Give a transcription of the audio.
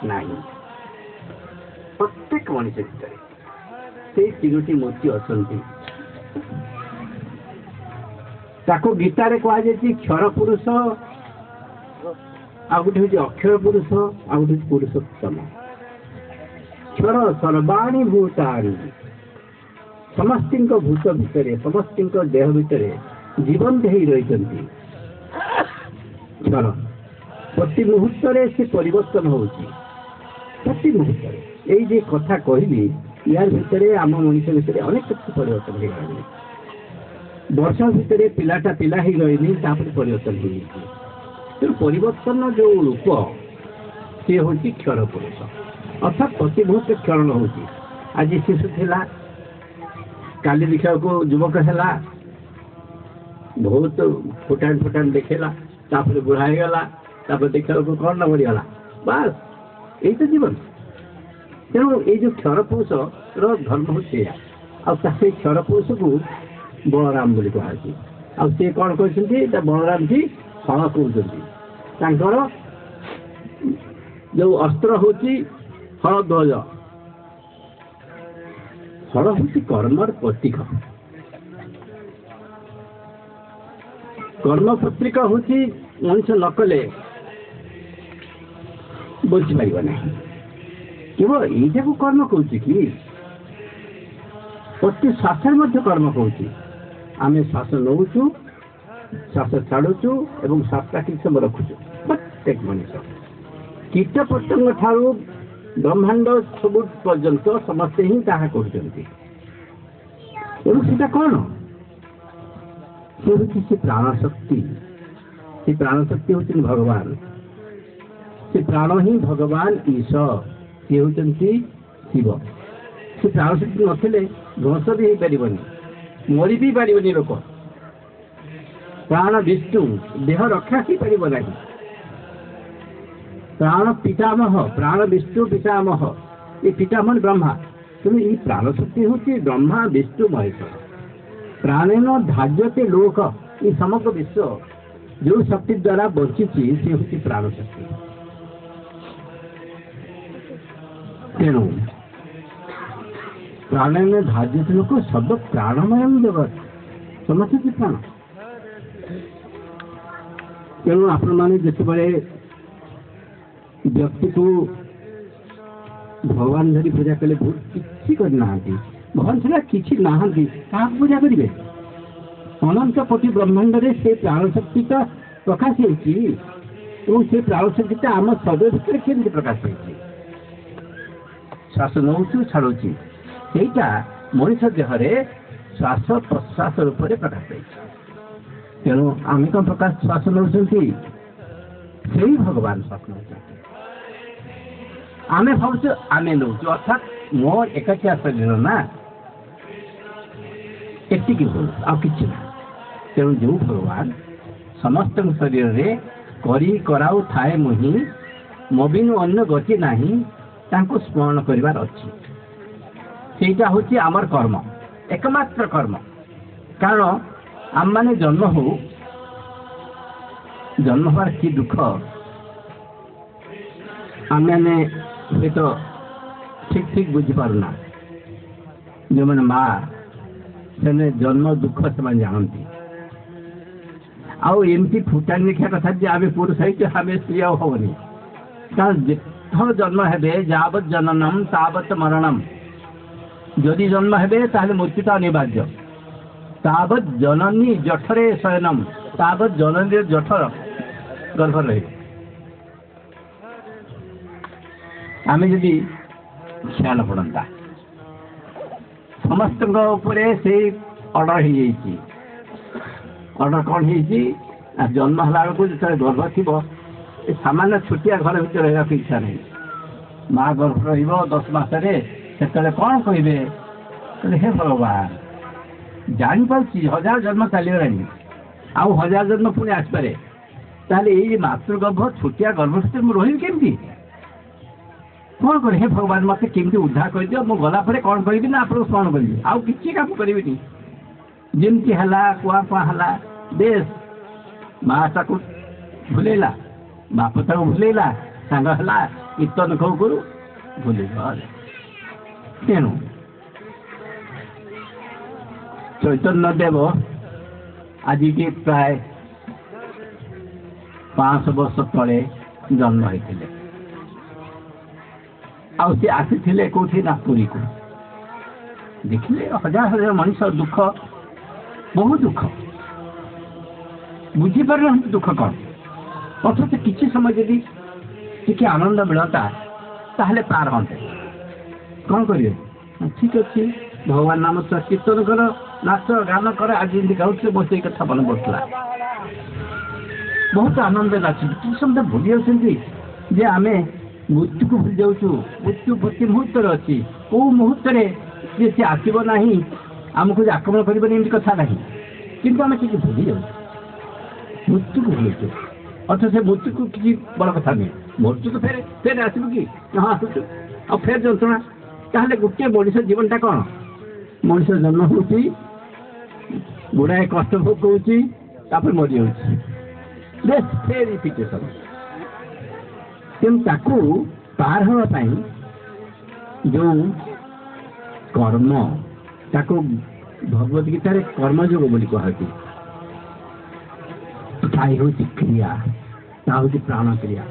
ନାହିଁ। ପ୍ରତ୍ୟେକ ମଣିଷ ଭିତରେ ସେଇ ତିନୋଟି ମୂର୍ତ୍ତି ଅଛନ୍ତି। ତାକୁ ଗୀତାରେ କୁହାଯାଇଛି କ୍ଷର ପୁରୁଷ, ଆଉ ଗୋଟେ ହେଉଛି ଅକ୍ଷର ପୁରୁଷ, ଆଉ ଗୋଟେ ହେଉଛି ପୁରୁଷୋତ୍ତମ। କ୍ଷର ସର୍ବାଣୀ ଭୂତାନି, ସମସ୍ତଙ୍କ ଭୂତ ଭିତରେ, ସମସ୍ତଙ୍କ ଦେହ ଭିତରେ ଜୀବନ୍ତ ହେଇ ରହିଛନ୍ତି। କ୍ଷର ପ୍ରତି ମୁହୂର୍ତ୍ତରେ ସେ ପରିବର୍ତ୍ତନ ହେଉଛି, ପ୍ରତି ମୁହୂର୍ତ୍ତରେ। ଏଇ ଯେ କଥା କହିଲି, ୟାର ଭିତରେ ଆମ ମଣିଷ ଭିତରେ ଅନେକ କିଛି ପରିବର୍ତ୍ତନ ହେଇଗଲାଣି। ବର୍ଷ ଭିତରେ ପିଲାଟା ପିଲା ହେଇଗଲେଣି, ତାପରେ ପରିବର୍ତ୍ତନ ହେଇଯାଇଛି। ତେଣୁ ପରିବର୍ତ୍ତନ ଯେଉଁ ରୂପ ସିଏ ହେଉଛି କ୍ଷର ପୁରୁଷ, ଅର୍ଥାତ୍ ପ୍ରତି ମୁହୂର୍ତ୍ତ କ୍ଷରଣ ହେଉଛି। ଆଜି ଶିଶୁ ଥିଲା, କାଲି ଦେଖିବାକୁ ଯୁବକ ହେଲା, ବହୁତ ଫୁଟାଣ ଫୁଟାଣ ଦେଖେଇଲା, ତାପରେ ବୁଢ଼ା ହେଇଗଲା, ତାପରେ ଦେଖିବାକୁ କ'ଣ ନା ବଢ଼ିଗଲା। ବାସ୍ ଏଇ ତ ଜୀବନ। ତେଣୁ ଏଇ ଯେଉଁ କ୍ଷର ପୁରୁଷର ଧର୍ମ ହେଉଛି ଏଇଆ। ଆଉ ସେଇ କ୍ଷର ପୁରୁଷକୁ ବଳରାମ ବୋଲି କୁହାଯାଇଛି। ଆଉ ସିଏ କ'ଣ କହିଛନ୍ତି, ବଳରାମଜୀ ହଳ କହୁଛନ୍ତି। ତାଙ୍କର ଯେଉଁ ଅସ୍ତ୍ର ହେଉଛି ହଳ ଧ୍ୱଜ। ହଳ ହେଉଛି କର୍ମର ପ୍ରତୀକ। କର୍ମ ପ୍ରତୀକ ହେଉଛି ମଣିଷ ନ କଲେ ବଞ୍ଚିପାରିବ ନାହିଁ। କେବଳ ଏଇଟାକୁ କର୍ମ କହୁଛି କି? ପ୍ରତି ଶ୍ୱାସରେ ମଧ୍ୟ କର୍ମ କହୁଛି। ଆମେ ଶ୍ୱାସ ନେଉଛୁ, ଶ୍ୱାସ ଛାଡ଼ୁଛୁ ଏବଂ ଶ୍ୱାସଟା କିଛି ସମୟ ରଖୁଛୁ। ପ୍ରତ୍ୟେକ ମଣିଷ କୀଟ ପତଙ୍ଗ ଠାରୁ ବ୍ରହ୍ମାଣ୍ଡ ସବୁ ପର୍ଯ୍ୟନ୍ତ ସମସ୍ତେ ହିଁ ତାହା କରୁଛନ୍ତି। ତେଣୁ ସେଟା କ'ଣ? ସେ ହେଉଛି ସେ ପ୍ରାଣଶକ୍ତି। ସେ ପ୍ରାଣଶକ୍ତି ହେଉଛନ୍ତି ଭଗବାନ। ସେ ପ୍ରାଣ ହିଁ ଭଗବାନ ଈଶ୍ୱର, ସିଏ ହେଉଛନ୍ତି ଶିବ। ସେ ପ୍ରାଣଶକ୍ତି ନଥିଲେ ଧ୍ୱଂସ ବି ହେଇପାରିବନି, ମରି ବି ପାରିବନି ଲୋକ। ପ୍ରାଣ ବିଷ୍ଣୁ, ଦେହ ରକ୍ଷା ହେଇପାରିବ ନାହିଁ। ପ୍ରାଣ ପିତାମହ, ପ୍ରାଣ ବିଷ୍ଣୁ ପିତାମହ, ଏ ପିତାମହ ବ୍ରହ୍ମା। ତେଣୁ ଏଇ ପ୍ରାଣଶକ୍ତି ହେଉଛି ବ୍ରହ୍ମା ବିଷ୍ଣୁ ମହେଶ୍ୱର। ପ୍ରାଣେନ ଧାର୍ଯ୍ୟତେ ଲୋକ, ଏ ସମଗ୍ର ବିଶ୍ୱ ଯେଉଁ ଶକ୍ତି ଦ୍ୱାରା ବଞ୍ଚିଛି ସେ ହେଉଛି ପ୍ରାଣଶକ୍ତି। ତେଣୁ ପ୍ରାଣେନ ଧାର୍ଯ୍ୟତେ ଲୋକ, ସବୁ ପ୍ରାଣମୟ ଜଗତ, ସମସ୍ତେ ପ୍ରାଣ। ତେଣୁ ଆପଣମାନେ ଯେତେବେଳେ ବ୍ୟକ୍ତିକୁ ଭଗବାନ ଧରି ପୂଜା କଲେ, ବହୁତ କିଛି କରିନାହାନ୍ତି, ଭଗବାନ ଛଡ଼ା କିଛି ନାହାନ୍ତି, କାହାକୁ ପୂଜା କରିବେ? ଅନନ୍ତ କୋଟି ବ୍ରହ୍ମାଣ୍ଡରେ ସେ ପ୍ରାଣଶକ୍ତିଟା ପ୍ରକାଶ ହେଇଛି ଏବଂ ସେ ପ୍ରାଣଶକ୍ତିଟା ଆମ ଶରୀର ଭିତରେ କେମିତି ପ୍ରକାଶ ହେଇଛି? ଶ୍ୱାସ ନେଉଛୁ, ଛାଡ଼ୁଛି, ସେଇଟା ମଣିଷ ଦେହରେ ଶ୍ୱାସ ପ୍ରଶ୍ୱାସ ରୂପରେ ପ୍ରକାଶ ପାଇଛି। ତେଣୁ ଆମେ କ'ଣ ପ୍ରକାଶ ଶ୍ୱାସ ନେଉଛନ୍ତି? ସେଇ ଭଗବାନ ଶ୍ୱାସ ନେଉଛନ୍ତି। ଆମେ ଭାବୁଛୁ ଆମେ ନେଉଛୁ, ଅର୍ଥାତ୍ ମୋ ଏକାଠିଆ ଶରୀର ନା, ଏତିକି ଭୁଲ, ଆଉ କିଛି ନା। ତେଣୁ ଯେଉଁ ଭଗବାନ ସମସ୍ତଙ୍କ ଶରୀରରେ କରି କରାଉଥାଏ ମୁହିଁ, ମୋ ବିନୁ ଅନ୍ୟ ଗତି ନାହିଁ, ତାଙ୍କୁ ସ୍ମରଣ କରିବାର ଅଛି। ସେଇଟା ହେଉଛି ଆମର କର୍ମ, ଏକମାତ୍ର କର୍ମ। କାରଣ ଆମମାନେ ଜନ୍ମ ହେବାର କି ଦୁଃଖ ଆମେମାନେ ହୁଏତ ଠିକ୍ ବୁଝିପାରୁନା। ଯେଉଁମାନେ ମା, ସେମାନେ ଜନ୍ମ ଦୁଃଖ ସେମାନେ ଜାଣନ୍ତି। ଆଉ ଏମିତି ଫୁଟାଣି ଦେଖିବା କଥା ଯେ ଆମେ ପୁରୁଷ ହେଇଛୁ, ଆମେ ସ୍ତ୍ରୀ ଆଉ ହବନି। କାରଣ ଯେତେଥର ଜନ୍ମ ହେବେ, ଯାବତ୍ ଜନନମ୍ ତାବତ୍ ମରଣମ୍, ଯଦି ଜନ୍ମ ହେବେ ତାହେଲେ ମୃତ୍ୟୁଟା ଅନିବାର୍ଯ୍ୟ। ତାବତ୍ ଜନନୀ ଜଠରେ ଶୟନମ୍, ତାବତ୍ ଜନନୀର ଜଠ ଗର୍ଭରେ ରହିବେ। ଆମେ ଯଦି ଖ୍ୟାଲ ପଡ଼ନ୍ତା, ସମସ୍ତଙ୍କ ଉପରେ ସେଇ ଅର୍ଡ଼ର ହେଇଯାଇଛି। ଅର୍ଡ଼ର କ'ଣ ହେଇଛି? ଜନ୍ମ ହେଲା ବେଳକୁ ଯେତେବେଳେ ଗର୍ଭ ଥିବ, ଏ ସାମାନ୍ୟ ଛୋଟିଆ ଘର ଭିତରେ ରହିବାକୁ ଇଚ୍ଛା ନାହିଁ। ମା ଗର୍ଭ ରହିବ 10 ମାସରେ, ସେତେବେଳେ କ'ଣ କହିବେ? ହେ ଭଗବାନ, ଜାଣିପାରୁଛି 1000 ଜନ୍ମ ଚାଲିଗଲାଣି, ଆଉ 1000 ଜନ୍ମ ପୁଣି ଆସିପାରେ, ତାହେଲେ ଏଇ ମାତୃଗର୍ଭ ଛୋଟିଆ ଗର୍ଭ ଭିତରେ ମୁଁ ରହିବି କେମିତି? କ'ଣ କରେ? ହେ ଭଗବାନ, ମୋତେ କେମିତି ଉଦ୍ଧାର କରିଦିଅ, ମୁଁ ଗଲା ପରେ କ'ଣ କରିବି ନା ଆପଣଙ୍କୁ ସ୍ମରଣ କରିବି, ଆଉ କିଛି କାମ କରିବିନି। ଯେମିତି ହେଲା, କୁଆ ହେଲା, ବେଶ ମା ତାକୁ ଭୁଲେଇଲା, ବାପ ତାକୁ ଭୁଲେଇଲା, ସାଙ୍ଗ ହେଲା କୀର୍ତ୍ତନ କରୁ କରୁ ଭୁଲିଗଲେ। ତେଣୁ ଚୈତନ୍ୟ ଦେବ ଆଜିକି ପ୍ରାୟ 500 ବର୍ଷ ତଳେ ଜନ୍ମ ହେଇଥିଲେ। ଆଉ ସେ ଆସିଥିଲେ କୋଉଠି ନା ପୁରୀକୁ। ଦେଖିଲେ ହଜାର ହଜାର ମଣିଷ ଦୁଃଖ, ବହୁ ଦୁଃଖ, ବୁଝିପାରୁନାହାନ୍ତି ଦୁଃଖ କ'ଣ। ଅଥଚ କିଛି ସମୟ ଯଦି ଟିକେ ଆନନ୍ଦ ମିଳନ୍ତା ତାହେଲେ ପାର ହନ୍ତେ। କ'ଣ କରିବେ? ଠିକ ଅଛି, ଭଗବାନ ନାମ କୀର୍ତ୍ତନ କର, ନାଚ ଗାନ କର। ଆଜି ଯେମିତି ଗାଉଥିଲେ ମୋ ସେଇ କଥା ମନେ ପଡୁଥିଲା। ବହୁତ ଆନନ୍ଦ ଲାଗୁଛି। କିଛି ସମୟ ଭୁଲି ଯାଉଛନ୍ତି ଯେ ଆମେ ମୃତ୍ୟୁକୁ ଭୁଲି ଯାଉଛୁ। ମୃତ୍ୟୁ ପ୍ରତି ମୁହୂର୍ତ୍ତରେ ଅଛି। କୋଉ ମୁହୂର୍ତ୍ତରେ ଯେ ସେ ଆସିବ ନାହିଁ, ଆମକୁ ଯେ ଆକ୍ରମଣ କରିବନି ଏମିତି କଥା ନାହିଁ। କିନ୍ତୁ ଆମେ କିଛି ଭୁଲି ଯାଉଛୁ, ମୃତ୍ୟୁକୁ ଭୁଲୁଛୁ। ଅଥଚ ସେ ମୃତ୍ୟୁକୁ କିଛି ବଡ଼ କଥା ନୁହେଁ। ମୃତ୍ୟୁ ତ ଫେରେ ଆସିବୁ କି? ହଁ ଆସୁଛୁ। ଆଉ ଫେର ଯନ୍ତ୍ରଣା। ତାହେଲେ ଗୋଟିଏ ମଣିଷ ଜୀବନଟା କ'ଣ? ମଣିଷ ଜନ୍ମ ହେଉଛି, ଗୁଡ଼ାଏ କଷ୍ଟ ଭୋଗ କରୁଛି, ତାପରେ ମରିଯାଉଛି। ବେଶ ଫେର ରିପିଟେସନ୍। ତେଣୁ ତାକୁ ପାର ହେବା ପାଇଁ ଯେଉଁ କର୍ମ, ତାକୁ ଭଗବତ ଗୀତାରେ କର୍ମଯୋଗ ବୋଲି କୁହାଯାଇଛି। ତାହା ହେଉଛି କ୍ରିୟା, ତାହା ହେଉଛି ପ୍ରାଣ କ୍ରିୟା।